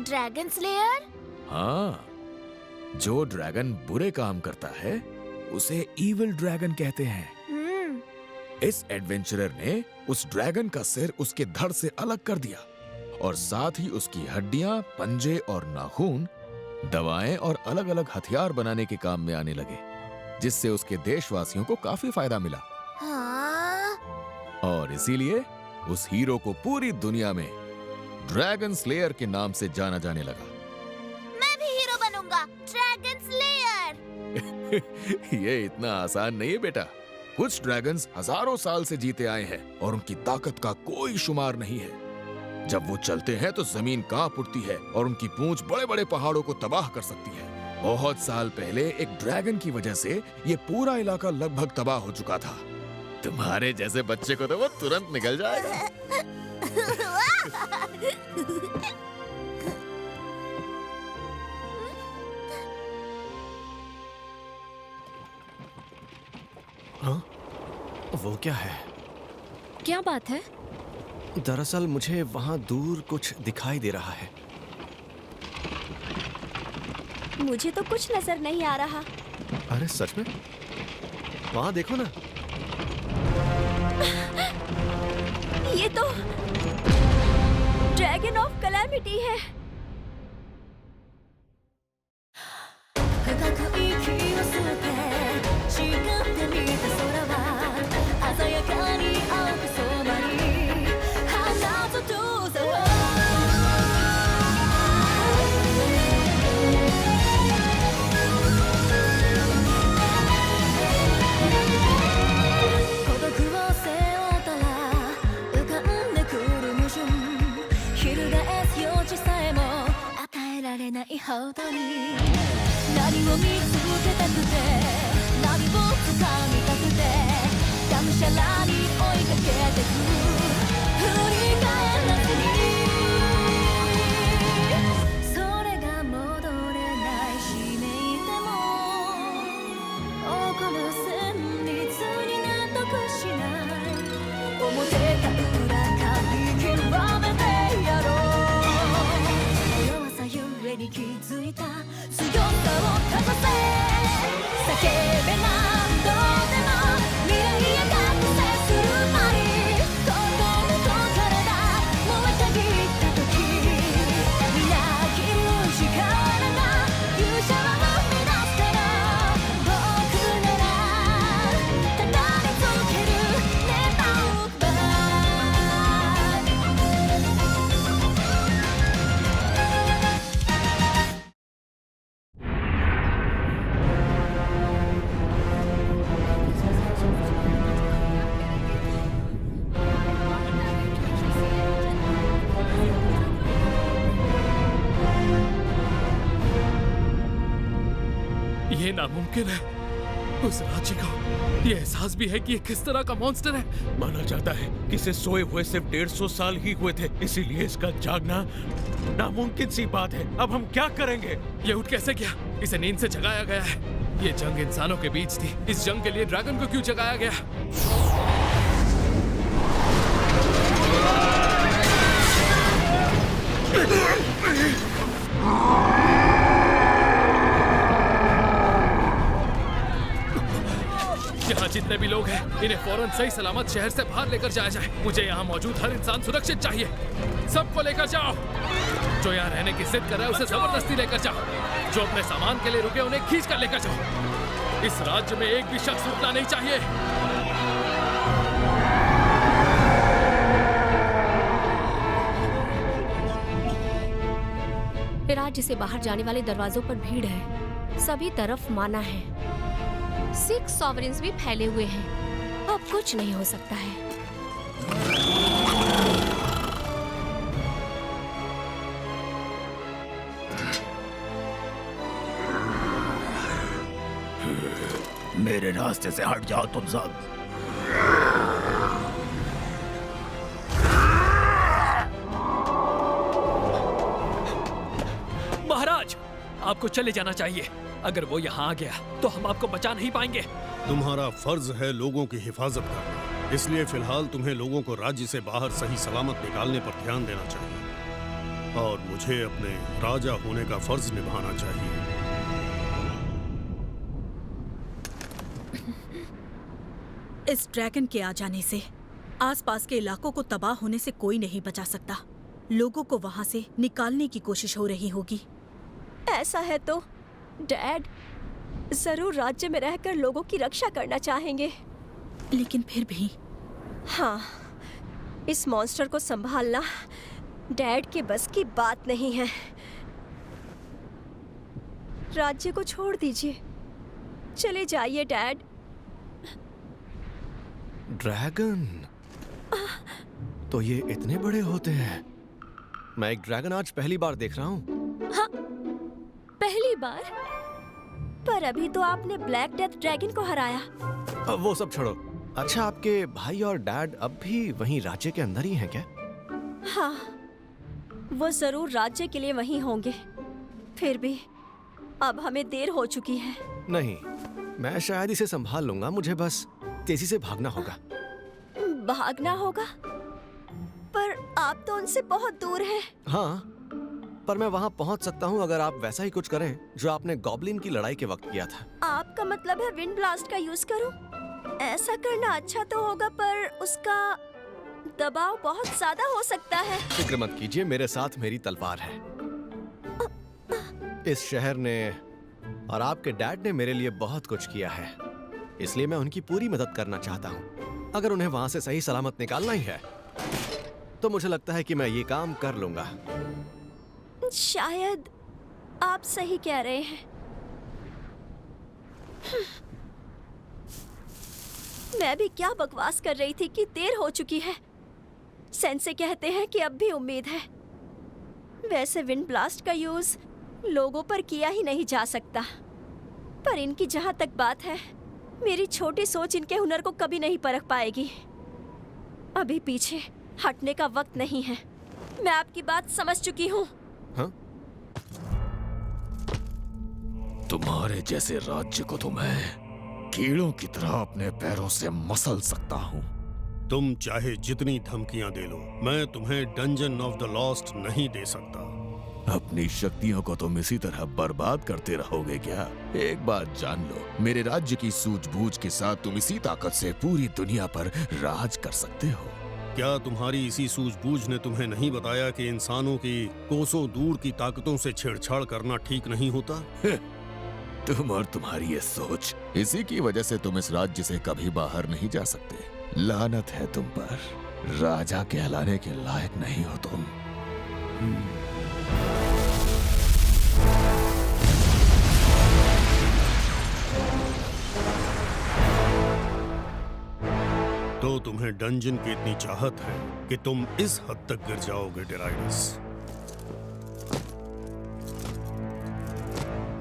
Dragon slayer? हाँ, जो dragon बुरे काम करता है उसे इविल ड्रैगन कहते हैं। इस एडवेंचरर ने उस ड्रैगन का सिर उसके धड़ से अलग कर दिया और साथ ही उसकी हड्डियां, पंजे और नाखून दवाएं और अलग-अलग हथियार बनाने के काम में आने लगे, जिससे उसके देशवासियों को काफी फायदा मिला। हाँ? और इसीलिए उस हीरो को पूरी दुनिया में ड्रैगन स्लेयर के नाम से जाना जाने लगा। मैं भी हीरो बनूंगा, ड्रैगन स्लेयर। ये इतना आसान नहीं है बेटा। कुछ ड्रैगन्स हजारों साल से जीते आए हैं और उनकी ताकत का कोई शुमार नहीं है। जब वो चलते हैं तो जमीन कांप उठती है और उनकी पूंछ बड़े-बड़े पहाड़ों को तबाह कर सकती है। बहुत साल पहले एक ड्रैगन की वजह से ये पूरा इलाका लगभग तबाह हो चुका था। तुम्हारे जैसे बच्चे को तो वो तुरंत निकल जाएगा। हाँ? वो क्या है? क्या बात है? दरअसल मुझे वहां दूर कुछ दिखाई दे रहा है। मुझे तो कुछ नजर नहीं आ रहा। अरे सच में? वहां देखो ना। ये तो ड्रैगन ऑफ कैलामिटी है। ये नामुमकिन है। उस राज्य को ये एहसास भी है कि ये किस तरह का मॉन्स्टर है। माना जाता है कि इसे सोए हुए सिर्फ 150 साल ही हुए थे, इसीलिए इसका जागना नामुमकिन सी बात है। अब हम क्या करेंगे? ये उठ कैसे गया? इसे नींद से जगाया गया है। ये जंग इंसानों के बीच थी। इस जंग के लिए ड्रैगन को क्यों जगाया गया? यहाँ जितने भी लोग हैं, इन्हें फौरन सही सलामत शहर से बाहर लेकर जाया जाए। मुझे यहाँ मौजूद हर इंसान सुरक्षित चाहिए। सबको लेकर जाओ। जो यहाँ रहने की जिद कर रहा है उसे जबरदस्ती लेकर जाओ। जो अपने सामान के लिए रुके उन्हें खींच कर लेकर जाओ। इस राज्य में एक भी शख्स रुकना नहीं चाहिए। राज्य से बाहर जाने वाले दरवाजों पर भीड़ है। सभी तरफ माना है। 6 सॉवरेन्स भी फैले हुए हैं। अब कुछ नहीं हो सकता है। मेरे रास्ते से हट जाओ तुम सब। महाराज, आपको चले जाना चाहिए। अगर वो यहाँ आ गया तो हम आपको बचा नहीं पाएंगे। तुम्हारा फर्ज है लोगों की हिफाजत करना, इसलिए फिलहाल तुम्हें लोगों को राज्य से बाहर सही सलामत निकालने पर ध्यान देना चाहिए। और मुझे अपने राजा होने का फर्ज निभाना चाहिए। इस ड्रैगन के आ जाने से आसपास के इलाकों को तबाह होने से कोई नहीं बचा सकता। लोगों को वहां से निकालने की कोशिश हो रही होगी। ऐसा है तो डैड जरूर राज्य में रहकर लोगों की रक्षा करना चाहेंगे। लेकिन फिर भी हाँ, इस मॉन्स्टर को संभालना डैड के बस की बात नहीं है। राज्य को छोड़ दीजिए, चले जाइए डैड। ड्रैगन? तो ये इतने बड़े होते हैं। मैं एक ड्रैगन आज पहली बार देख रहा हूँ। हाँ, पहली बार? पर अभी तो आपने ब्लैक डेथ ड्रैगन को हराया। अब वो सब छोड़ो। अच्छा, आपके भाई और डैड अब भी वहीं राज्य के अंदर ही हैं क्या? हाँ, वो जरूर राज्य के लिए वहीं होंगे। फिर भी अब हमें देर हो चुकी है। नहीं, मैं शायद इसे संभाल लूंगा। मुझे बस तेजी से भागना होगा। भागना होगा? पर आप तो उनसे बहुत दूर हैं। हाँ, पर मैं वहां पहुंच सकता हूं अगर आप वैसा ही कुछ करें जो आपने गॉब्लिन की लड़ाई के वक्त किया था। आपका मतलब है विंड ब्लास्ट का यूज करूं? ऐसा करना अच्छा तो होगा, पर उसका दबाव बहुत ज्यादा हो सकता है। फिक्र मत कीजिए, मेरे साथ मेरी तलवार है। इस शहर ने और आपके डैड ने मेरे लिए बहुत कुछ किया है, इसलिए मैं उनकी पूरी मदद करना चाहता हूँ। अगर उन्हें वहां से सही सलामत निकालना ही है तो मुझे लगता है कि मैं ये काम कर लूंगा। शायद आप सही कह रहे हैं। मैं भी क्या बकवास कर रही थी कि देर हो चुकी है। सेंसे कहते हैं कि अब भी उम्मीद है। वैसे विंड ब्लास्ट का यूज लोगों पर किया ही नहीं जा सकता, पर इनकी जहां तक बात है, मेरी छोटी सोच इनके हुनर को कभी नहीं परख पाएगी। अभी पीछे हटने का वक्त नहीं है। मैं आपकी बात समझ चुकी हूँ। हाँ? तुम्हारे जैसे राज्य को तो मैं कीड़ों की तरह अपने पैरों से मसल सकता हूँ। तुम चाहे जितनी धमकियां दे लो, मैं तुम्हें डंजन ऑफ द लॉस्ट नहीं दे सकता। अपनी शक्तियों को तुम इसी तरह बर्बाद करते रहोगे क्या? एक बात जान लो, मेरे राज्य की सूझबूझ के साथ तुम इसी ताकत से पूरी दुनिया पर राज कर सकते हो। क्या तुम्हारी इसी सूझबूझ ने तुम्हें नहीं बताया कि इंसानों की कोसों दूर की ताकतों से छेड़छाड़ करना ठीक नहीं होता? तुम और तुम्हारी ये सोच, इसी की वजह से तुम इस राज्य से कभी बाहर नहीं जा सकते। लानत है तुम पर, राजा कहलाने के लायक नहीं हो तुम। तो तुम्हें डंजन की इतनी चाहत है कि तुम इस हद तक गिर जाओगे डेराइडस।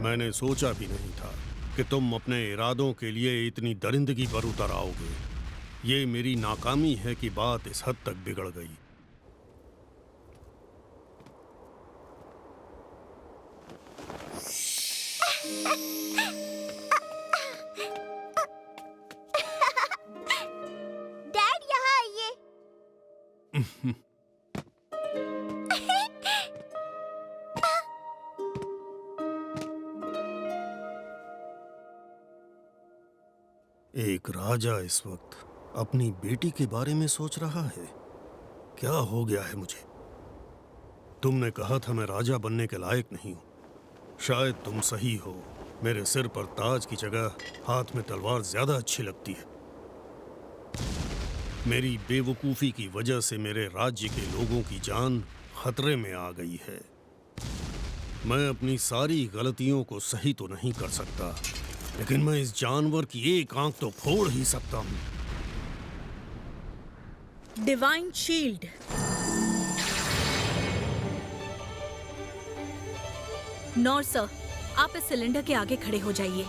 मैंने सोचा भी नहीं था कि तुम अपने इरादों के लिए इतनी दरिंदगी पर उतर आओगे। ये मेरी नाकामी है कि बात इस हद तक बिगड़ गई। डैड यहाँ आइए। एक राजा इस वक्त अपनी बेटी के बारे में सोच रहा है। क्या हो गया है मुझे? तुमने कहा था मैं राजा बनने के लायक नहीं हूं। शायद तुम सही हो। मेरे सिर पर ताज की जगह हाथ में तलवार ज्यादा अच्छी लगती है। मेरी बेवकूफी की वजह से मेरे राज्य के लोगों की जान खतरे में आ गई है। मैं अपनी सारी गलतियों को सही तो नहीं कर सकता, लेकिन मैं इस जानवर की एक आंख तो फोड़ ही सकता हूं। Divine shield. नॉर सर, आप इस सिलेंडर के आगे खड़े हो जाइए।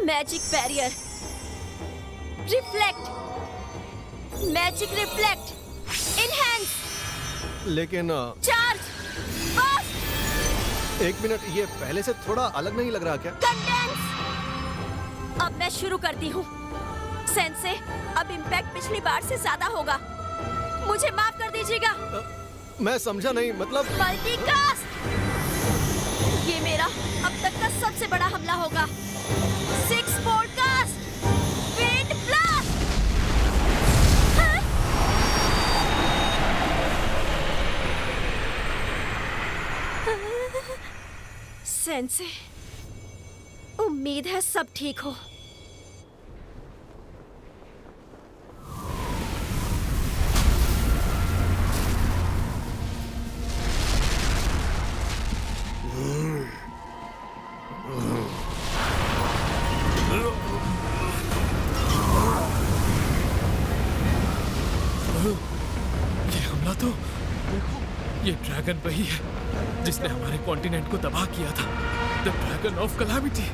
Magic barrier, reflect, magic reflect, enhance, लेकिन चार्ज, बस, एक मिनट, ये पहले से थोड़ा अलग नहीं लग रहा क्या? कंडेंस। अब मैं शुरू करती हूँ। सेंसे, अब इम्पैक्ट पिछली बार से ज्यादा होगा। मुझे माफ कर दीजिएगा। मैं समझा नहीं, मतलब मल्टीकास्ट! ये मेरा अब तक का सबसे बड़ा हमला होगा। 6 पॉडकास्ट! Wind blast! हाँ? सेंसे, उम्मीद है सब ठीक हो। ये हमला तो ये ड्रैगन वही है जिसने हमारे कॉन्टिनेंट को तबाह किया था। The dragon of calamity.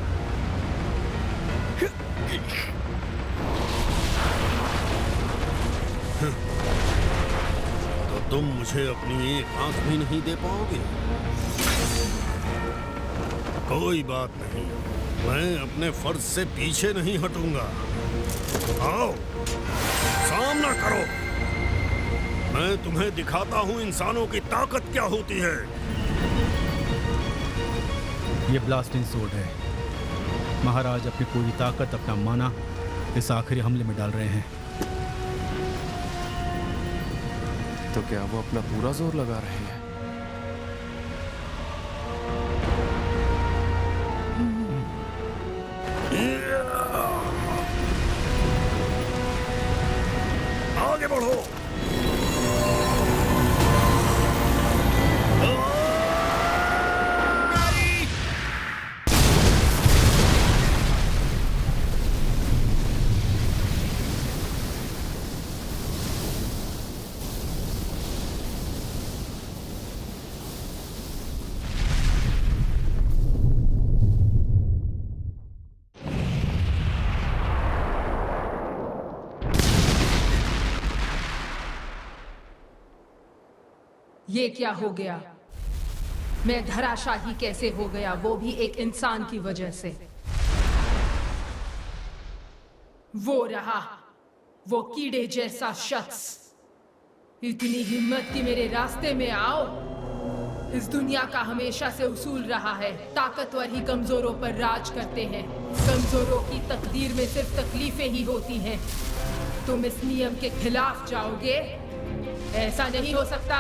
तो तुम मुझे अपनी एक आंख भी नहीं दे पाओगे? कोई बात नहीं, मैं अपने फर्ज से पीछे नहीं हटूंगा। आओ, सामना करो। मैं तुम्हें दिखाता हूँ इंसानों की ताकत क्या होती है। ये ब्लास्टिंग सोड है। महाराज अपनी पूरी ताकत, अपना माना इस आखिरी हमले में डाल रहे हैं। तो क्या वो अपना पूरा जोर लगा रहे हैं? आगे बढ़ो। ये क्या हो गया? मैं धराशाही कैसे हो गया, वो भी एक इंसान की वजह से? वो रहा, वो कीड़े जैसा शख्स। इतनी हिम्मत कि मेरे रास्ते में आओ। इस दुनिया का हमेशा से उसूल रहा है, ताकतवर ही कमजोरों पर राज करते हैं। कमजोरों की तकदीर में सिर्फ तकलीफें ही होती हैं। तुम इस नियम के खिलाफ जाओगे? ऐसा नहीं हो सकता।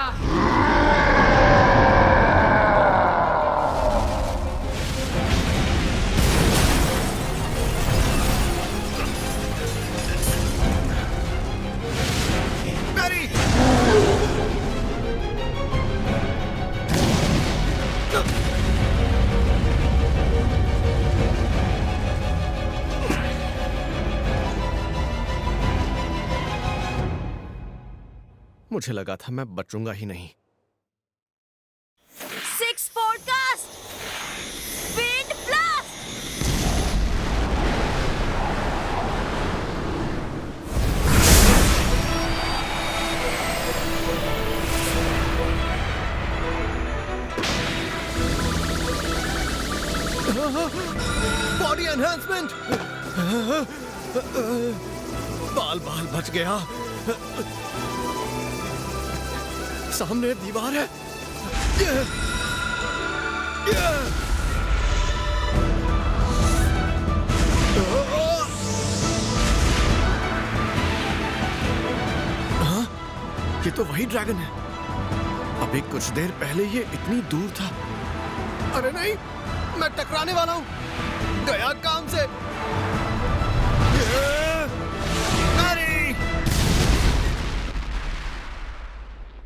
मुझे लगा था मैं बचूंगा ही नहीं। 6 podcast! Wind blast! Body enhancement. बाल बाल बच गया। सामने दीवार है। हाँ, ये तो वही ड्रैगन है। अभी कुछ देर पहले ये इतनी दूर था। अरे नहीं, मैं टकराने वाला हूँ। गया काम से।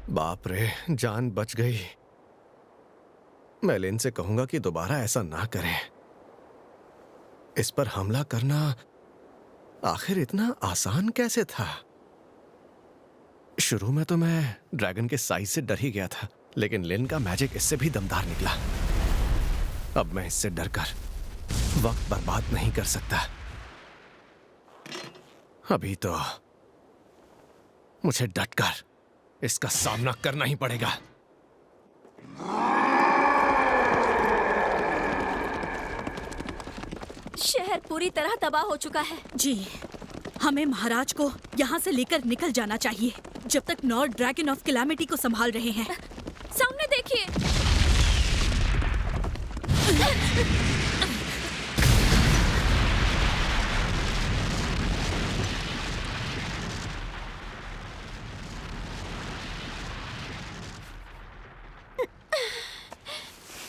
बाप रे, जान बच गई। मैं लिन से कहूंगा कि दोबारा ऐसा ना करें। इस पर हमला करना आखिर इतना आसान कैसे था? शुरू में तो मैं ड्रैगन के साइज से डर ही गया था, लेकिन लिन का मैजिक इससे भी दमदार निकला। अब मैं इससे डरकर वक्त बर्बाद नहीं कर सकता। अभी तो मुझे डटकर इसका सामना करना ही पड़ेगा। शहर पूरी तरह तबाह हो चुका है। जी, हमें महाराज को यहाँ से लेकर निकल जाना चाहिए जब तक नॉर्थ ड्रैगन ऑफ कैलामिटी को संभाल रहे हैं। सामने देखिए।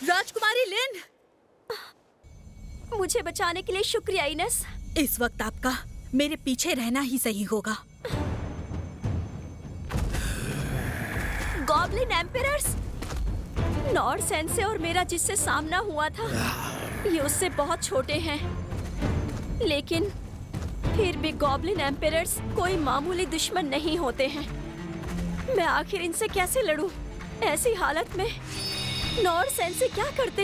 राजकुमारी लिन, मुझे बचाने के लिए शुक्रिया इनस। इस वक्त आपका मेरे पीछे रहना ही सही होगा। गॉब्लिन एम्परर्स, नॉर्थ सेंसे और मेरा जिससे सामना हुआ था ये उससे बहुत छोटे हैं, लेकिन फिर भी गॉब्लिन एम्परर्स कोई मामूली दुश्मन नहीं होते हैं। मैं आखिर इनसे कैसे लड़ूं? ऐसी हालत में नॉर्थ सेंसे क्या करते?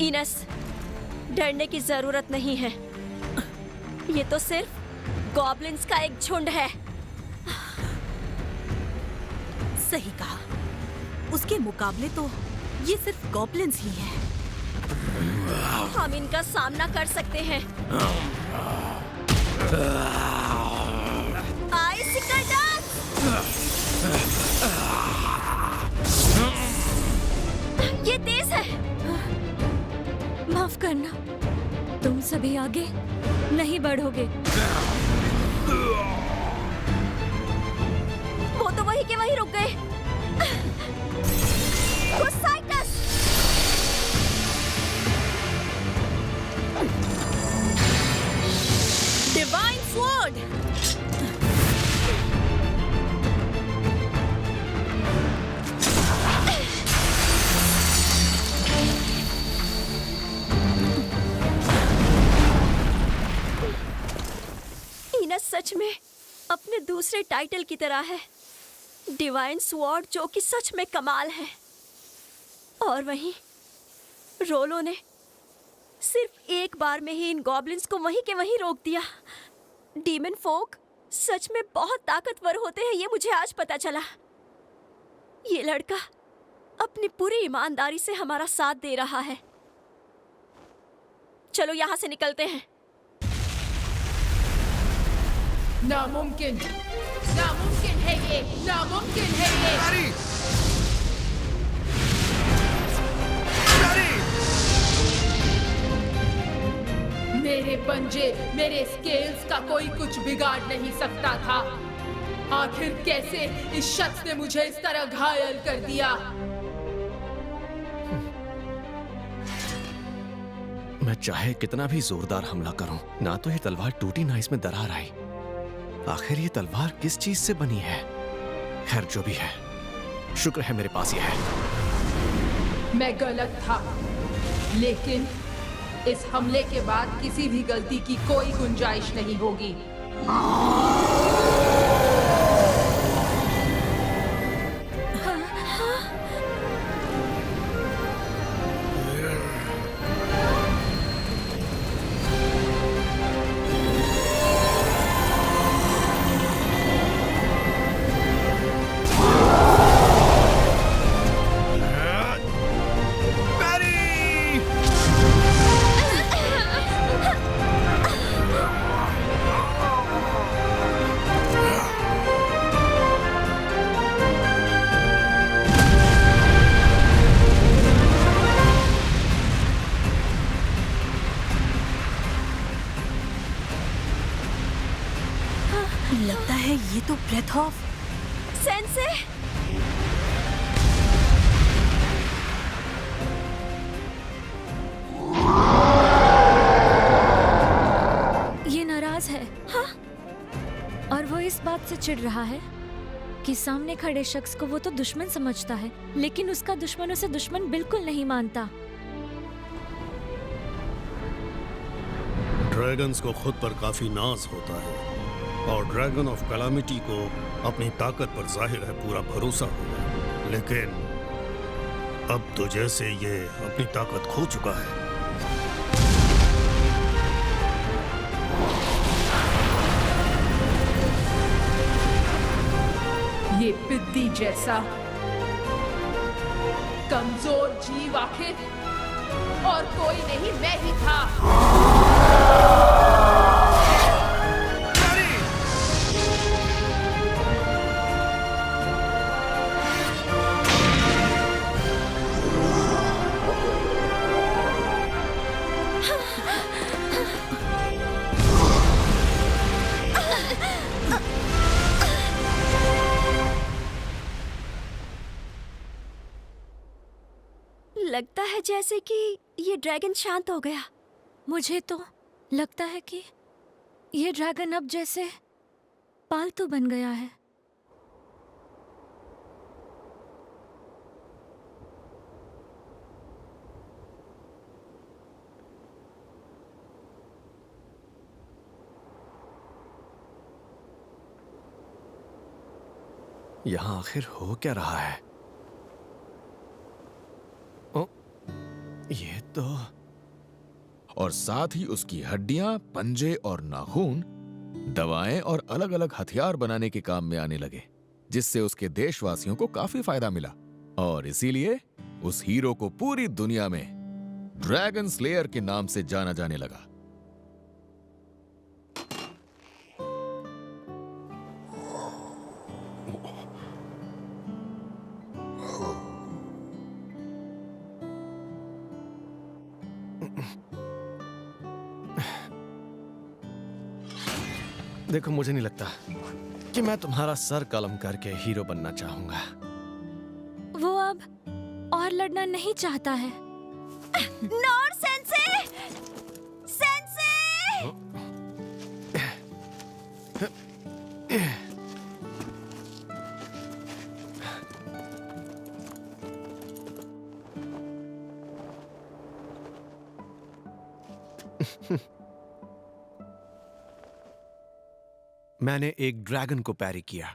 इनस, डरने की जरूरत नहीं है। ये तो सिर्फ गॉब्लिन्स का एक झुंड है। सही कहा, उसके मुकाबले तो ये सिर्फ गॉब्लिन्स ही हैं। हम इनका सामना कर सकते हैं। आइसिकल डांस! ये तेज है। माफ करना, तुम सभी आगे नहीं बढ़ोगे। वो तो वही के वही रुक गए। क्रूसाइटस! Divine sword! इनस सच में अपने दूसरे टाइटल की तरह है, डिवाइन स्वॉर्ड, जो कि सच में कमाल है। और वहीं रोलो ने सिर्फ एक बार में ही इन गॉब्लिन्स को वहीं के वहीं रोक दिया। डीमन फोक सच में बहुत ताकतवर होते हैं, ये मुझे आज पता चला। ये लड़का अपनी पूरी ईमानदारी से हमारा साथ दे रहा है। चलो यहाँ से निकलते हैं। नामुमकिन, नामुमकिन है ये, नामुमकिन है ये। मेरे पंजे, मेरे स्केल्स का कोई कुछ बिगाड़ नहीं सकता था। आखिर कैसे इस शख्स ने मुझे इस तरह घायल कर दिया? मैं चाहे कितना भी जोरदार हमला करूं, ना तो ये तलवार टूटी ना इसमें दरार आई। आखिर ये तलवार किस चीज से बनी है? खैर जो भी है, शुक्र है मेरे पास ये है। मैं गलत था, लेकिन इस हमले के बाद किसी भी गलती की कोई गुंजाइश नहीं होगी। लगता है ये तो ब्रेथ ऑफ सेंसे। ये नाराज है। हाँ? और वो इस बात से चिढ़ रहा है कि सामने खड़े शख्स को वो तो दुश्मन समझता है, लेकिन उसका दुश्मन उसे दुश्मन बिल्कुल नहीं मानता। ड्रैगन्स को खुद पर काफी नाज होता है और ड्रैगन ऑफ कैलामिटी को अपनी ताकत पर जाहिर है पूरा भरोसा होगा, लेकिन अब तो जैसे ये अपनी ताकत खो चुका है। ये पिद्दी जैसा कमजोर जीव आखिर और कोई नहीं, मैं ही था। लगता है जैसे कि ये ड्रैगन शांत हो गया। मुझे तो लगता है कि ये ड्रैगन अब जैसे पालतू बन गया है। यहाँ आखिर हो क्या रहा है? ओ, ये तो... और साथ ही उसकी हड्डियां, पंजे और नाखून दवाएं और अलग अलग हथियार बनाने के काम में आने लगे, जिससे उसके देशवासियों को काफी फायदा मिला। और इसीलिए उस हीरो को पूरी दुनिया में ड्रैगन स्लेयर के नाम से जाना जाने लगा। देखो, मुझे नहीं लगता कि मैं तुम्हारा सर कलम करके हीरो बनना चाहूंगा। वो अब और लड़ना नहीं चाहता है। नोर सेंसे! सेंसे! मैंने एक ड्रैगन को पैरी किया